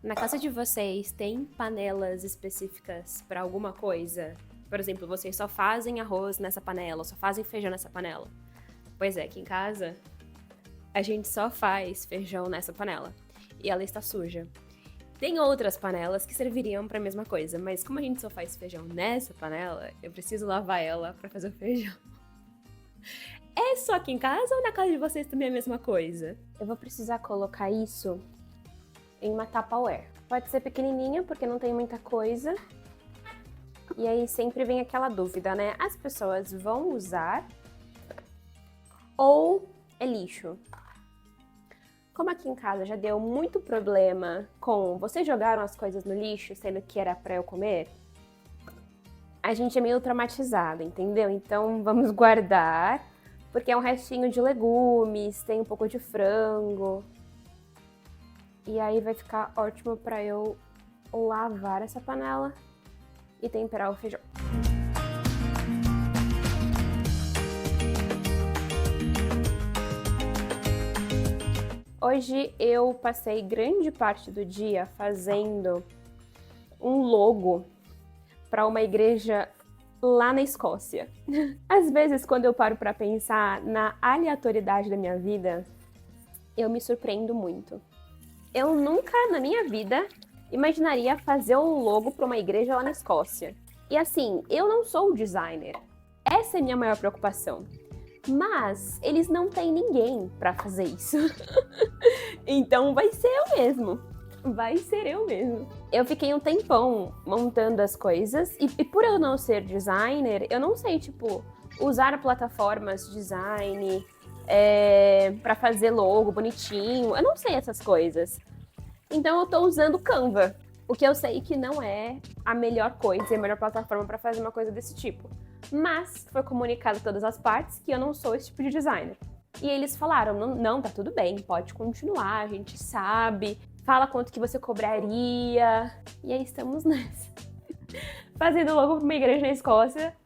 Na casa de vocês, tem panelas específicas para alguma coisa? Por exemplo, vocês só fazem arroz nessa panela, só fazem feijão nessa panela. Pois é, aqui em casa, a gente só faz feijão nessa panela. E ela está suja. Tem outras panelas que serviriam para a mesma coisa, mas como a gente só faz feijão nessa panela, eu preciso lavar ela para fazer o feijão. É só aqui em casa ou na casa de vocês também é a mesma coisa? Eu vou precisar colocar isso em uma Tupperware. Pode ser pequenininha, porque não tem muita coisa. E aí sempre vem aquela dúvida, né? As pessoas vão usar ou é lixo? Como aqui em casa já deu muito problema com vocês jogaram as coisas no lixo, sendo que era pra eu comer, a gente é meio traumatizado, entendeu? Então vamos guardar, porque é um restinho de legumes, tem um pouco de frango. E aí vai ficar ótimo pra eu lavar essa panela e temperar o feijão. Hoje eu passei grande parte do dia fazendo um logo para uma igreja lá na Escócia. Às vezes, quando eu paro para pensar na aleatoriedade da minha vida, eu me surpreendo muito. Eu nunca na minha vida imaginaria fazer um logo para uma igreja lá na Escócia. E assim, eu não sou designer. Essa é a minha maior preocupação. Mas eles não têm ninguém para fazer isso. Então vai ser eu mesmo. Vai ser eu mesmo. Eu fiquei um tempão montando as coisas e por eu não ser designer, eu não sei, tipo, usar plataformas de design para fazer logo bonitinho. Eu não sei essas coisas. Então eu tô usando Canva. O que eu sei que não é a melhor coisa, a melhor plataforma para fazer uma coisa desse tipo. Mas foi comunicado a todas as partes que eu não sou esse tipo de designer. E eles falaram, não, tá tudo bem, pode continuar, a gente sabe, fala quanto que você cobraria. E aí estamos nessa. Fazendo logo pra uma igreja na Escócia,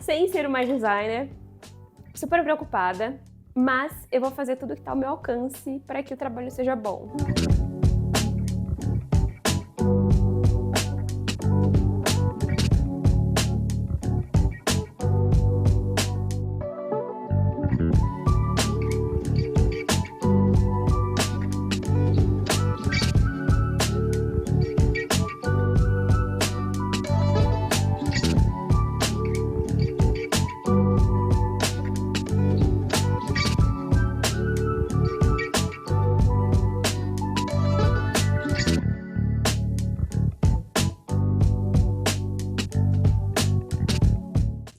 sem ser uma designer, super preocupada, mas eu vou fazer tudo que tá ao meu alcance para que o trabalho seja bom.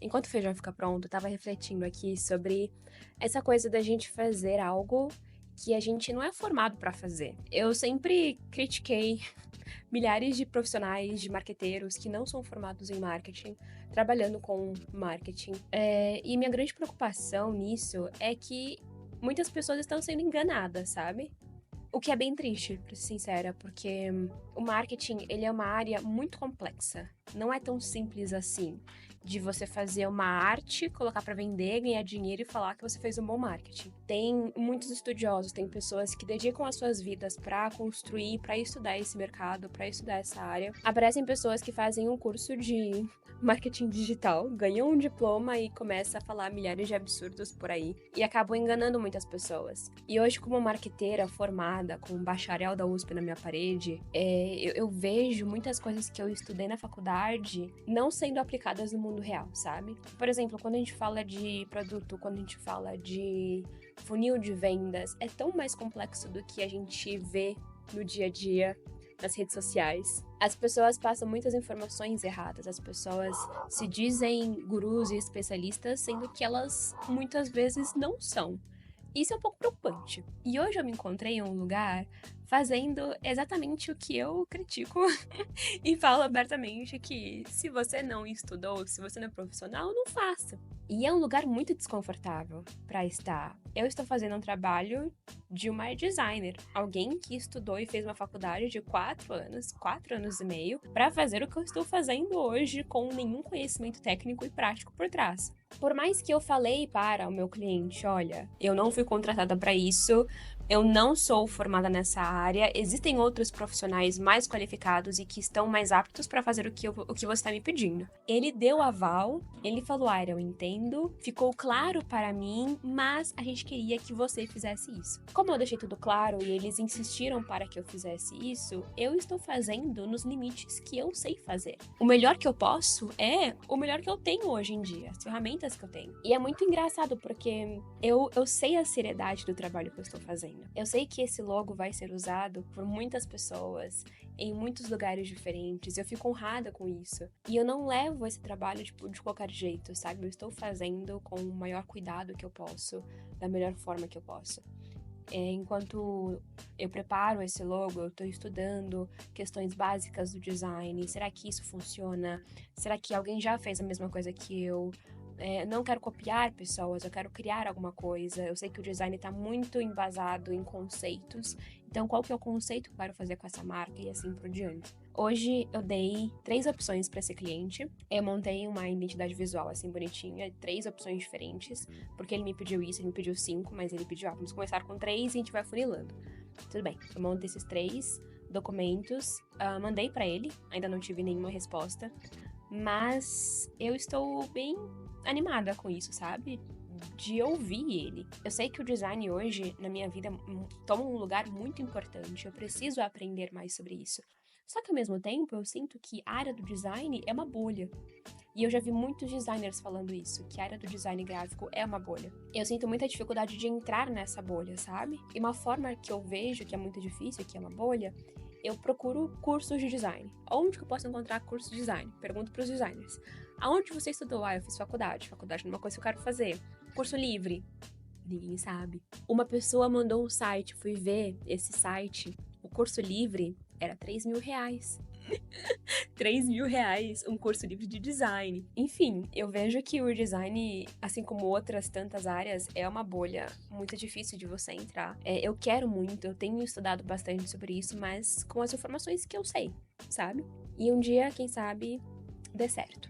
Enquanto o feijão fica pronto, eu tava refletindo aqui sobre essa coisa da gente fazer algo que a gente não é formado pra fazer. Eu sempre critiquei milhares de profissionais, de marqueteiros que não são formados em marketing, trabalhando com marketing. E minha grande preocupação nisso é que muitas pessoas estão sendo enganadas, sabe? O que é bem triste, pra ser sincera, porque o marketing, ele é uma área muito complexa. Não é tão simples assim, de você fazer uma arte, colocar pra vender, ganhar dinheiro e falar que você fez um bom marketing. Tem muitos estudiosos, tem pessoas que dedicam as suas vidas pra construir, pra estudar esse mercado, pra estudar essa área. Aparecem pessoas que fazem um curso de marketing digital, ganham um diploma e começam a falar milhares de absurdos por aí e acabam enganando muitas pessoas. E hoje, como marqueteira formada, com um bacharel da USP na minha parede, eu vejo muitas coisas que eu estudei na faculdade não sendo aplicadas no mundo real, sabe? Por exemplo, quando a gente fala de produto, quando a gente fala de funil de vendas, é tão mais complexo do que a gente vê no dia a dia, nas redes sociais. As pessoas passam muitas informações erradas, as pessoas se dizem gurus e especialistas, sendo que elas muitas vezes não são. Isso é um pouco preocupante. E hoje eu me encontrei em um lugar fazendo exatamente o que eu critico e falo abertamente que se você não estudou, se você não é profissional, não faça. E é um lugar muito desconfortável para estar, Eu estou fazendo um trabalho de uma designer, alguém que estudou e fez uma faculdade de 4 anos e meio, para fazer o que eu estou fazendo hoje com nenhum conhecimento técnico e prático por trás. Por mais que eu falei para o meu cliente, olha, eu não fui contratada para isso, eu não sou formada nessa área, existem outros profissionais mais qualificados e que estão mais aptos para fazer o que você está me pedindo. Ele deu aval, ele falou, eu entendo, ficou claro para mim, mas a gente queria que você fizesse isso. Como eu deixei tudo claro e eles insistiram para que eu fizesse isso, eu estou fazendo nos limites que eu sei fazer. O melhor que eu posso é o melhor que eu tenho hoje em dia, as ferramentas que eu tenho. E é muito engraçado porque eu sei a seriedade do trabalho que eu estou fazendo. Eu sei que esse logo vai ser usado por muitas pessoas, em muitos lugares diferentes, eu fico honrada com isso. E eu não levo esse trabalho, tipo, de qualquer jeito, sabe? Eu estou fazendo com o maior cuidado que eu posso, da melhor forma que eu posso. Enquanto eu preparo esse logo, eu estou estudando questões básicas do design. Será que isso funciona? Será que alguém já fez a mesma coisa que eu? Não quero copiar pessoas, eu quero criar alguma coisa. Eu sei que o design está muito embasado em conceitos, então qual que é o conceito que eu quero fazer com essa marca e assim por diante. Hoje eu dei 3 opções para esse cliente. Eu montei uma identidade visual assim bonitinha, 3 opções diferentes, porque ele me pediu isso, ele me pediu 5, mas ele pediu, vamos começar com 3 e a gente vai funilando. Tudo bem, eu montei esses 3 documentos, mandei para ele, ainda não tive nenhuma resposta, mas eu estou bem animada com isso, sabe? De ouvir ele. Eu sei que o design hoje, na minha vida, toma um lugar muito importante. Eu preciso aprender mais sobre isso. Só que ao mesmo tempo, eu sinto que a área do design é uma bolha. E eu já vi muitos designers falando isso, que a área do design gráfico é uma bolha. Eu sinto muita dificuldade de entrar nessa bolha, sabe? E uma forma que eu vejo que é muito difícil, que é uma bolha, eu procuro cursos de design. Onde que eu posso encontrar cursos de design? Pergunto para os designers. Aonde você estudou? Eu fiz faculdade. Faculdade não é uma coisa que eu quero fazer. Curso livre? Ninguém sabe. Uma pessoa mandou um site, fui ver esse site. O curso livre era R$ 3.000. R$ 3.000, um curso livre de design. Enfim, eu vejo que o design, assim como outras tantas áreas, é uma bolha muito difícil de você entrar. Eu quero muito, eu tenho estudado bastante sobre isso, mas com as informações que eu sei, sabe? E um dia, quem sabe, dê certo.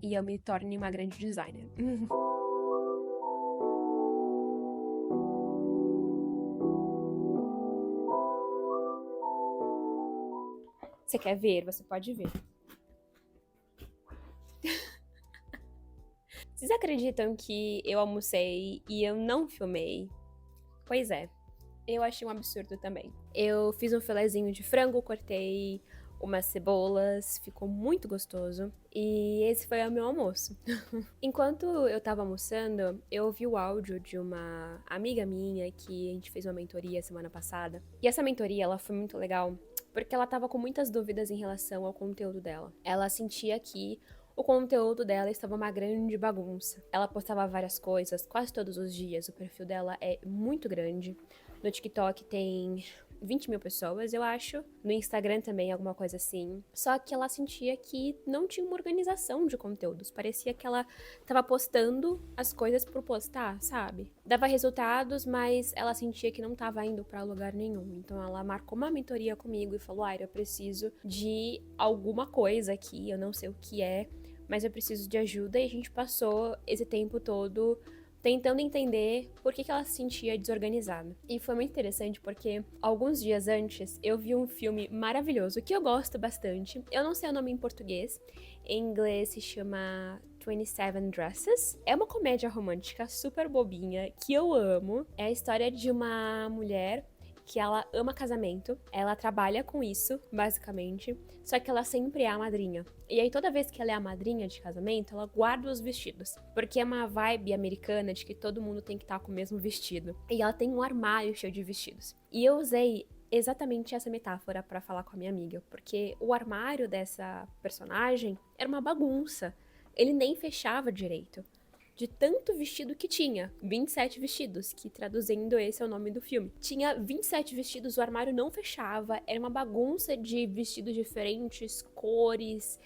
E eu me torne uma grande designer. Você quer ver? Você pode ver. Vocês acreditam que eu almocei e eu não filmei? Pois é, eu achei um absurdo também. Eu fiz um filezinho de frango, cortei umas cebolas, ficou muito gostoso. E esse foi o meu almoço. Enquanto eu tava almoçando, eu ouvi o áudio de uma amiga minha que a gente fez uma mentoria semana passada. E essa mentoria, ela foi muito legal, porque ela tava com muitas dúvidas em relação ao conteúdo dela. Ela sentia que o conteúdo dela estava uma grande bagunça. Ela postava várias coisas quase todos os dias, o perfil dela é muito grande. No TikTok tem 20 mil pessoas, eu acho. No Instagram também, alguma coisa assim. Só que ela sentia que não tinha uma organização de conteúdos. Parecia que ela tava postando as coisas por postar, sabe? Dava resultados, mas ela sentia que não tava indo pra lugar nenhum. Então ela marcou uma mentoria comigo e falou: eu preciso de alguma coisa aqui, eu não sei o que é, mas eu preciso de ajuda. E a gente passou esse tempo todo tentando entender por que ela se sentia desorganizada. E foi muito interessante porque alguns dias antes eu vi um filme maravilhoso que eu gosto bastante. Eu não sei o nome em português. Em inglês se chama 27 Dresses. É uma comédia romântica super bobinha que eu amo. É a história de uma mulher que ela ama casamento, ela trabalha com isso, basicamente, só que ela sempre é a madrinha. E aí toda vez que ela é a madrinha de casamento, ela guarda os vestidos, porque é uma vibe americana de que todo mundo tem que estar com o mesmo vestido. E ela tem um armário cheio de vestidos. E eu usei exatamente essa metáfora pra falar com a minha amiga, porque o armário dessa personagem era uma bagunça. Ele nem fechava direito, de tanto vestido que tinha. 27 vestidos, que traduzindo esse é o nome do filme. Tinha 27 vestidos, o armário não fechava, era uma bagunça de vestidos diferentes, cores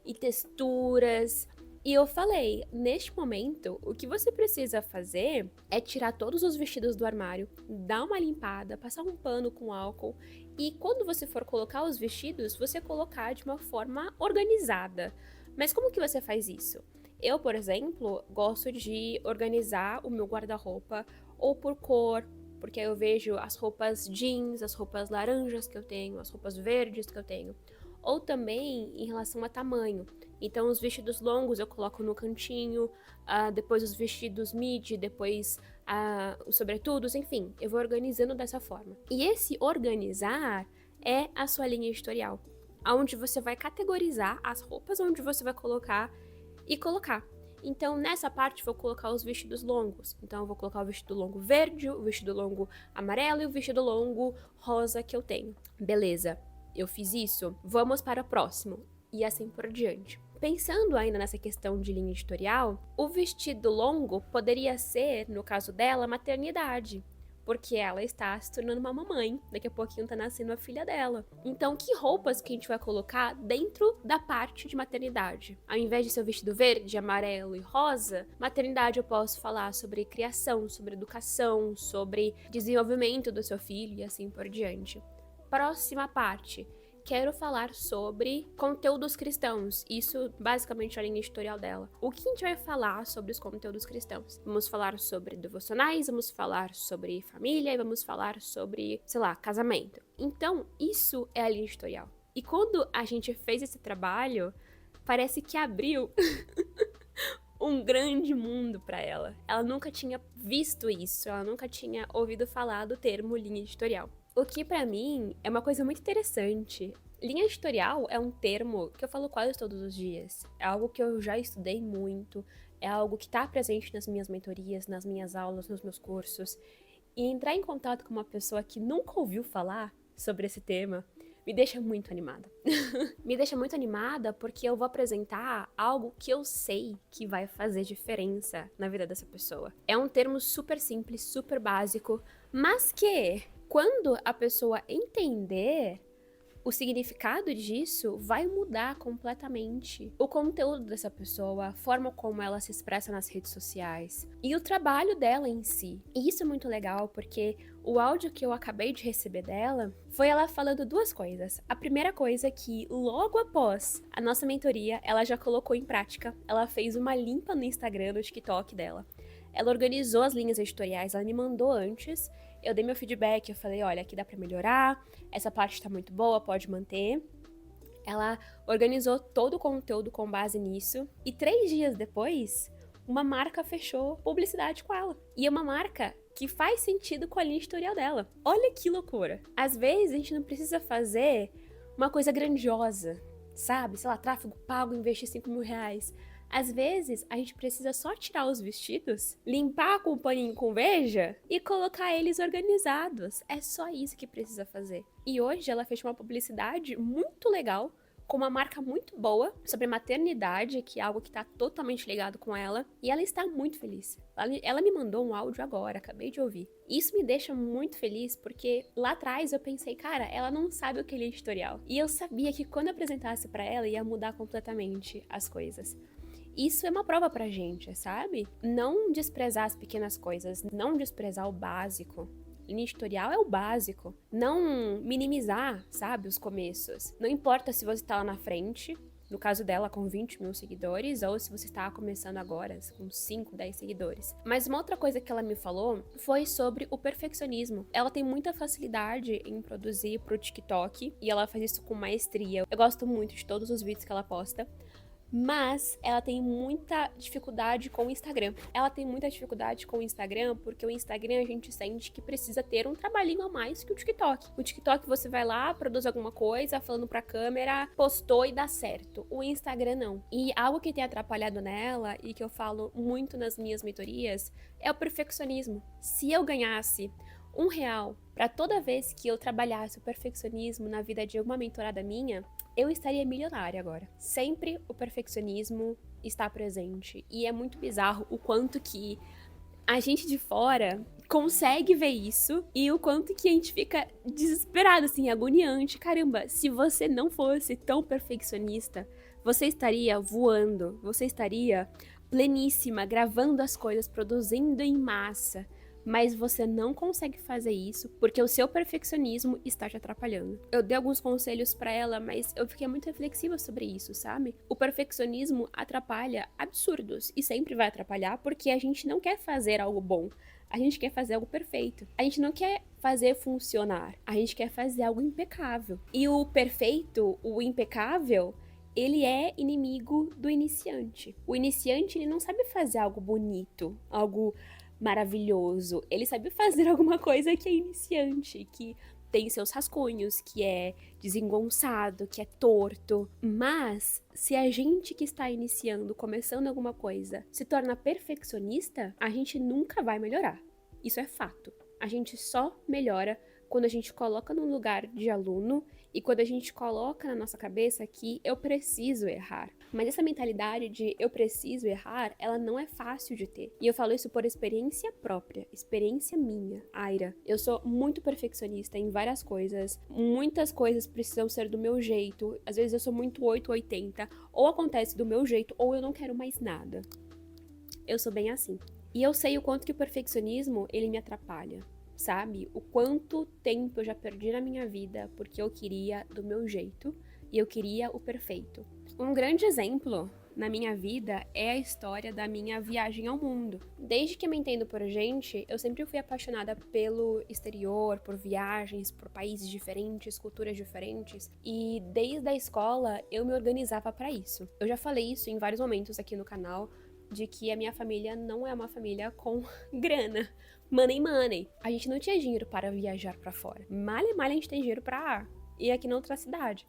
e texturas. E eu falei, neste momento, o que você precisa fazer é tirar todos os vestidos do armário, dar uma limpada, passar um pano com álcool e quando você for colocar os vestidos, você colocar de uma forma organizada. Mas como que você faz isso? Eu, por exemplo, gosto de organizar o meu guarda-roupa ou por cor, porque aí eu vejo as roupas jeans, as roupas laranjas que eu tenho, as roupas verdes que eu tenho. Ou também em relação a tamanho. Então, os vestidos longos eu coloco no cantinho, depois os vestidos midi, depois os sobretudos, enfim, eu vou organizando dessa forma. E esse organizar é a sua linha editorial, onde você vai categorizar as roupas onde você vai colocar e colocar. Então, nessa parte, vou colocar os vestidos longos. Então, eu vou colocar o vestido longo verde, o vestido longo amarelo e o vestido longo rosa que eu tenho. Beleza, eu fiz isso. Vamos para o próximo. E assim por diante. Pensando ainda nessa questão de linha editorial, o vestido longo poderia ser, no caso dela, maternidade. Porque ela está se tornando uma mamãe. Daqui a pouquinho tá nascendo a filha dela. Então, que roupas que a gente vai colocar dentro da parte de maternidade? Ao invés de ser o vestido verde, amarelo e rosa, maternidade eu posso falar sobre criação, sobre educação, sobre desenvolvimento do seu filho e assim por diante. Próxima parte. Quero falar sobre conteúdos cristãos. Isso, basicamente, é a linha editorial dela. O que a gente vai falar sobre os conteúdos cristãos? Vamos falar sobre devocionais, vamos falar sobre família e vamos falar sobre, sei lá, casamento. Então, isso é a linha editorial. E quando a gente fez esse trabalho, parece que abriu um grande mundo para ela. Ela nunca tinha visto isso, ela nunca tinha ouvido falar do termo linha editorial. O que pra mim é uma coisa muito interessante. Linha editorial é um termo que eu falo quase todos os dias. É algo que eu já estudei muito, é algo que tá presente nas minhas mentorias, nas minhas aulas, nos meus cursos. E entrar em contato com uma pessoa que nunca ouviu falar sobre esse tema me deixa muito animada. Me deixa muito animada porque eu vou apresentar algo que eu sei que vai fazer diferença na vida dessa pessoa. É um termo super simples, super básico, mas que, quando a pessoa entender o significado disso, vai mudar completamente o conteúdo dessa pessoa, a forma como ela se expressa nas redes sociais e o trabalho dela em si. E isso é muito legal porque o áudio que eu acabei de receber dela foi ela falando duas coisas. A primeira coisa é que logo após a nossa mentoria, ela já colocou em prática, ela fez uma limpa no Instagram, no TikTok dela. Ela organizou as linhas editoriais, ela me mandou antes, eu dei meu feedback, eu falei, olha, aqui dá pra melhorar, essa parte tá muito boa, pode manter. Ela organizou todo o conteúdo com base nisso, e 3 dias depois, uma marca fechou publicidade com ela. E é uma marca que faz sentido com a linha editorial dela. Olha que loucura! Às vezes a gente não precisa fazer uma coisa grandiosa, sabe? Sei lá, tráfego pago, investir 5 mil reais. Às vezes, a gente precisa só tirar os vestidos, limpar com um paninho com veja e colocar eles organizados. É só isso que precisa fazer. E hoje ela fez uma publicidade muito legal, com uma marca muito boa sobre maternidade, que é algo que tá totalmente ligado com ela, e ela está muito feliz. Ela me mandou um áudio agora, acabei de ouvir. Isso me deixa muito feliz, porque lá atrás eu pensei, cara, ela não sabe o que é editorial. E eu sabia que quando eu apresentasse pra ela, ia mudar completamente as coisas. Isso é uma prova pra gente, sabe? Não desprezar as pequenas coisas, não desprezar o básico. Linha editorial é o básico. Não minimizar, sabe, os começos. Não importa se você tá lá na frente, no caso dela com 20 mil seguidores, ou se você está começando agora com 5, 10 seguidores. Mas uma outra coisa que ela me falou foi sobre o perfeccionismo. Ela tem muita facilidade em produzir pro TikTok, e ela faz isso com maestria. Eu gosto muito de todos os vídeos que ela posta. Mas ela tem muita dificuldade com o Instagram. Ela tem muita dificuldade com o Instagram porque o Instagram a gente sente que precisa ter um trabalhinho a mais que o TikTok. O TikTok você vai lá, produz alguma coisa, falando pra câmera, postou e dá certo. O Instagram não. E algo que tem atrapalhado nela e que eu falo muito nas minhas mentorias é o perfeccionismo. Se eu ganhasse R$ 1 para toda vez que eu trabalhasse o perfeccionismo na vida de uma mentorada minha, eu estaria milionária agora. Sempre o perfeccionismo está presente. E é muito bizarro o quanto que a gente de fora consegue ver isso e o quanto que a gente fica desesperado, assim, agoniante. Caramba, se você não fosse tão perfeccionista, você estaria voando, você estaria pleníssima, gravando as coisas, produzindo em massa, mas você não consegue fazer isso porque o seu perfeccionismo está te atrapalhando. Eu dei alguns conselhos pra ela, mas eu fiquei muito reflexiva sobre isso, sabe? O perfeccionismo atrapalha absurdos e sempre vai atrapalhar porque a gente não quer fazer algo bom. A gente quer fazer algo perfeito. A gente não quer fazer funcionar. A gente quer fazer algo impecável. E o perfeito, o impecável, ele é inimigo do iniciante. O iniciante, ele não sabe fazer algo bonito, algo maravilhoso. Ele sabe fazer alguma coisa que é iniciante, que tem seus rascunhos, que é desengonçado, que é torto. Mas, se a gente que está iniciando, começando alguma coisa, se torna perfeccionista, a gente nunca vai melhorar. Isso é fato. A gente só melhora quando a gente coloca no lugar de aluno e quando a gente coloca na nossa cabeça que eu preciso errar. Mas essa mentalidade de eu preciso errar, ela não é fácil de ter. E eu falo isso por experiência própria, experiência minha, Aira. Eu sou muito perfeccionista em várias coisas. Muitas coisas precisam ser do meu jeito. Às vezes eu sou muito 880. Ou acontece do meu jeito, ou eu não quero mais nada. Eu sou bem assim. E eu sei o quanto que o perfeccionismo, ele me atrapalha. Sabe? O quanto tempo eu já perdi na minha vida porque eu queria do meu jeito e eu queria o perfeito. Um grande exemplo na minha vida é a história da minha viagem ao mundo. Desde que me entendo por gente, eu sempre fui apaixonada pelo exterior, por viagens, por países diferentes, culturas diferentes, e desde a escola eu me organizava para isso. Eu já falei isso em vários momentos aqui no canal, de que a minha família não é uma família com grana. Money. A gente não tinha dinheiro para viajar para fora. Mal a gente tem dinheiro para ir aqui na outra cidade.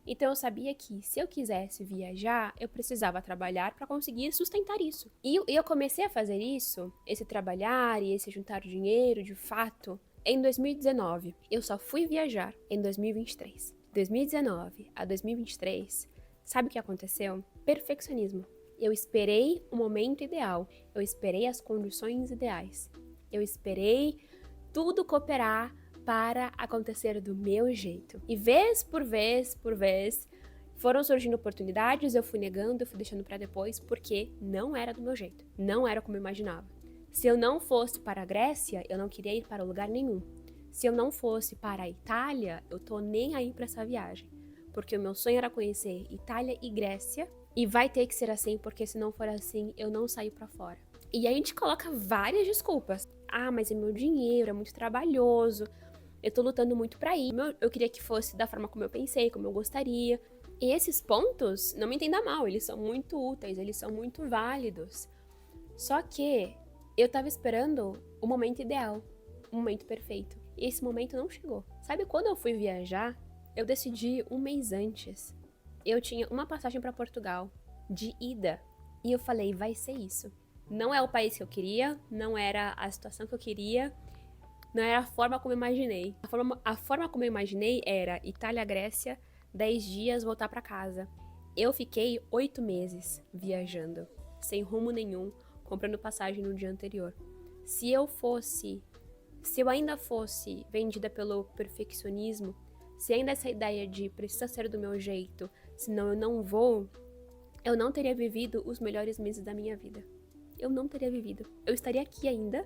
Então eu sabia que se eu quisesse viajar, eu precisava trabalhar para conseguir sustentar isso. E eu comecei a fazer isso, esse trabalhar e esse juntar dinheiro, de fato, em 2019. Eu só fui viajar em 2023. 2019 a 2023, sabe o que aconteceu? Perfeccionismo. Eu esperei o momento ideal, eu esperei as condições ideais, eu esperei tudo cooperar para acontecer do meu jeito. E vez por vez, foram surgindo oportunidades, eu fui negando, eu fui deixando para depois, porque não era do meu jeito, não era como eu imaginava. Se eu não fosse para a Grécia, eu não queria ir para lugar nenhum. Se eu não fosse para a Itália, eu tô nem aí para essa viagem, porque o meu sonho era conhecer Itália e Grécia. E vai ter que ser assim, porque se não for assim, eu não saio pra fora. E aí a gente coloca várias desculpas. Ah, mas é meu dinheiro, é muito trabalhoso. Eu tô lutando muito pra ir. Eu queria que fosse da forma como eu pensei, como eu gostaria. E esses pontos, não me entenda mal, eles são muito úteis, eles são muito válidos. Só que eu tava esperando o momento ideal, o momento perfeito. E esse momento não chegou. Sabe quando eu fui viajar? Eu decidi um mês antes. Eu tinha uma passagem para Portugal, de ida, e eu falei, vai ser isso. Não é o país que eu queria, não era a situação que eu queria, não era a forma como eu imaginei. A forma como eu imaginei era Itália, Grécia, 10 dias, voltar para casa. Eu fiquei 8 meses viajando, sem rumo nenhum, comprando passagem no dia anterior. Se eu ainda fosse vendida pelo perfeccionismo, se ainda essa ideia de precisa ser do meu jeito, senão eu não vou, eu não teria vivido os melhores meses da minha vida. Eu não teria vivido. Eu estaria aqui ainda,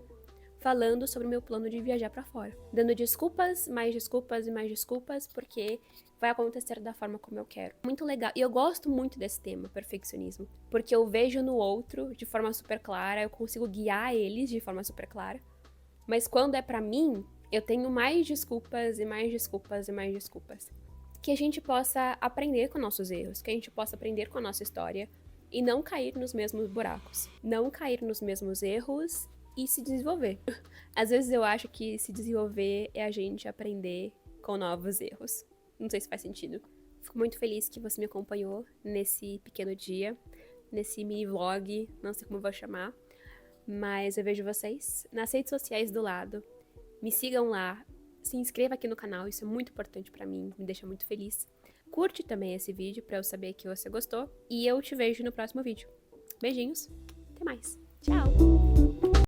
falando sobre o meu plano de viajar pra fora. Dando desculpas, mais desculpas e mais desculpas, porque vai acontecer da forma como eu quero. Muito legal. E eu gosto muito desse tema, perfeccionismo. Porque eu vejo no outro de forma super clara, eu consigo guiar eles de forma super clara. Mas quando é pra mim, eu tenho mais desculpas e mais desculpas e mais desculpas. Que a gente possa aprender com nossos erros, que a gente possa aprender com a nossa história e não cair nos mesmos buracos, não cair nos mesmos erros e se desenvolver. Às vezes eu acho que se desenvolver é a gente aprender com novos erros. Não sei se faz sentido. Fico muito feliz que você me acompanhou nesse pequeno dia, nesse mini vlog, não sei como eu vou chamar, mas eu vejo vocês nas redes sociais do lado. Me sigam lá. Se inscreva aqui no canal, isso é muito importante pra mim, me deixa muito feliz. Curte também esse vídeo pra eu saber que você gostou. E eu te vejo no próximo vídeo. Beijinhos, até mais. Tchau!